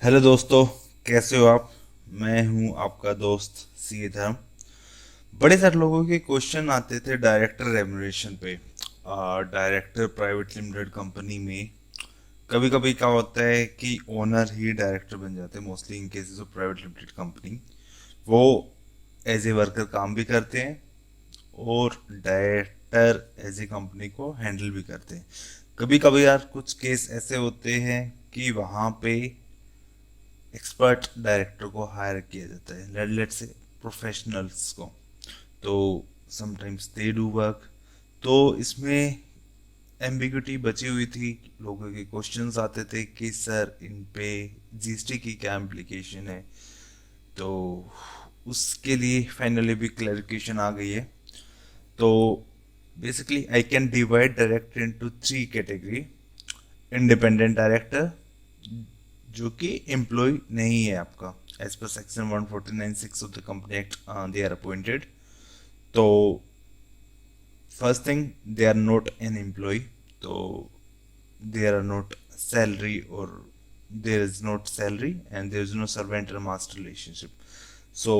Hello दोस्तों, कैसे हो आप। मैं हूं आपका दोस्त सी धर्म। बड़े सारे लोगों के क्वेश्चन आते थे डायरेक्टर रेम्यूनरेशन पे। डायरेक्टर प्राइवेट लिमिटेड कंपनी में कभी कभी क्या होता है कि ओनर ही डायरेक्टर बन जाते हैं, mostly in cases of private limited company. वो एज ए वर्कर काम भी करते हैं और डायरेक्टर एज ए कंपनी को हैंडल भी करते हैं। कभी कभी यार कुछ केस ऐसे होते हैं कि वहाँ पे एक्सपर्ट डायरेक्टर को हायर किया जाता है, लेट्स से प्रोफेशनल्स को। तो समटाइम्स दे डू वर्क। तो इसमें एम्बिग्यूटी बची हुई थी। लोगों के क्वेश्चंस आते थे कि सर इन पे जीएसटी की क्या इम्प्लीकेशन है। तो उसके लिए फाइनली भी क्लैरिफिकेशन आ गई है। तो basically I can divide director into three category. Independent director, जो कि एम्प्लॉय नहीं है आपका, as per section 149(6) of the company act they are appointed. तो first thing, they are not an employ. तो there are not salary, or there is not salary, and there is no servant or master relationship. So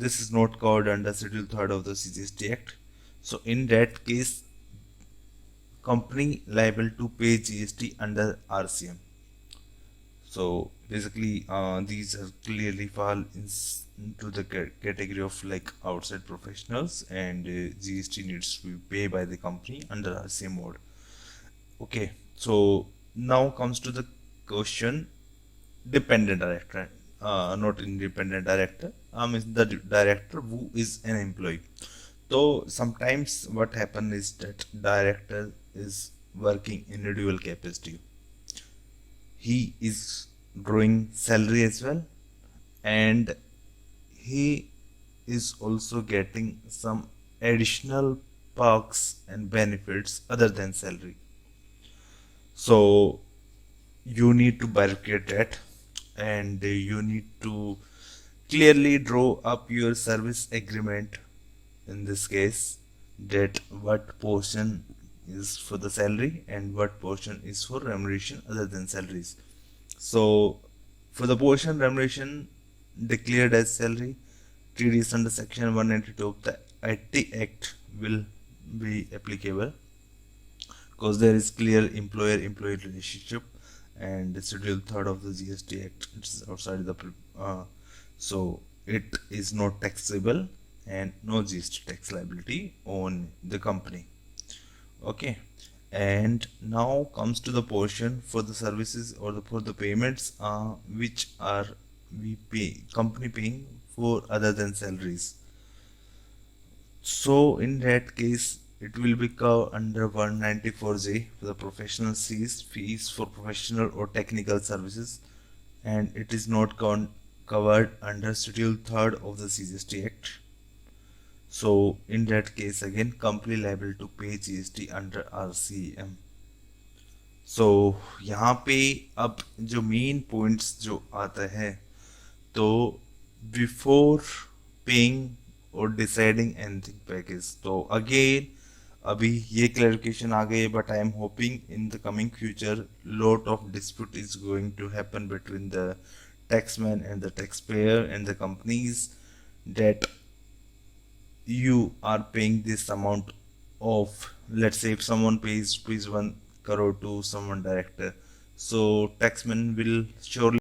this is not covered under schedule third of the CGST act. So in that case, company liable to pay GST under RCM. So basically, these are clearly fall into the category of like outside professionals, and GST needs to be paid by the company under RCM mode. Okay, so now comes to the question: dependent director, not independent director. Is the director who is an employee. So sometimes what happen is that director is working in a dual capacity. He is drawing salary as well, and he is also getting some additional perks and benefits other than salary. So you need to bifurcate that, and you need to clearly draw up your service agreement. In this case, that what portion is for the salary and what portion is for remuneration other than salaries. So for the portion remuneration declared as salary, TDS under section 192 of the IT Act will be applicable, because there is clear employer-employee relationship, and the schedule third of the GST Act, it's outside the so it is not taxable, and no GST tax liability on the company. Okay, and now comes to the portion for the services, or for the payments which are we pay company paying for other than salaries. So in that case, it will be covered under 194J for the professional fees for professional or technical services, and it is not covered under Schedule 3rd of the CGST Act. So in that case again, company liable to pay GST under RCM. So यहाँ पे अब जो main points जो आता है, तो before paying और deciding anything package, तो अगेन अभी ये क्लैरिफिकेशन आ गई है, but I am hoping in the coming future lot of dispute is going to happen between the taxman and the taxpayer and the companies, that you are paying this amount of, let's say if someone pays rupees 1 crore to someone director, so taxman will surely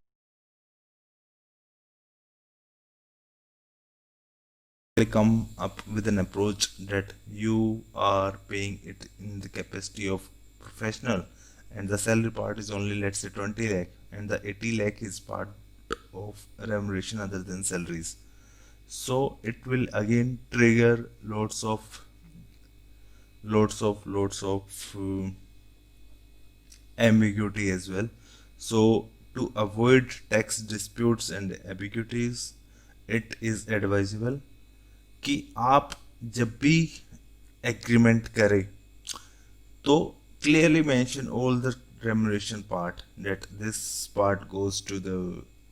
come up with an approach that you are paying it in the capacity of professional, and the salary part is only, let's say, 20 lakh, and the 80 lakh is part of remuneration other than salaries. So it will again trigger lots of ambiguity as well. So to avoid tax disputes and ambiguities, it is advisable कि आप जब भी agreement करें, तो clearly mention all the remuneration part, that this part goes to the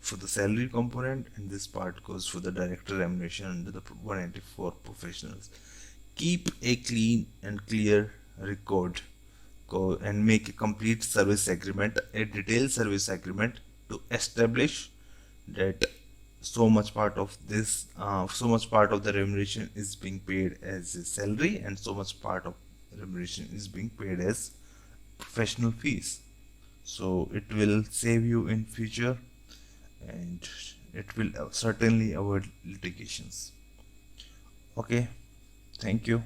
for the salary component, and this part goes for the director remuneration under the 194 professionals. Keep a clean and clear record. Go and make a complete service agreement, a detailed service agreement to establish that so much part of this so much part of the remuneration is being paid as a salary, and so much part of remuneration is being paid as professional fees. So it will save you in future, and it will certainly avoid litigations. Okay, thank you.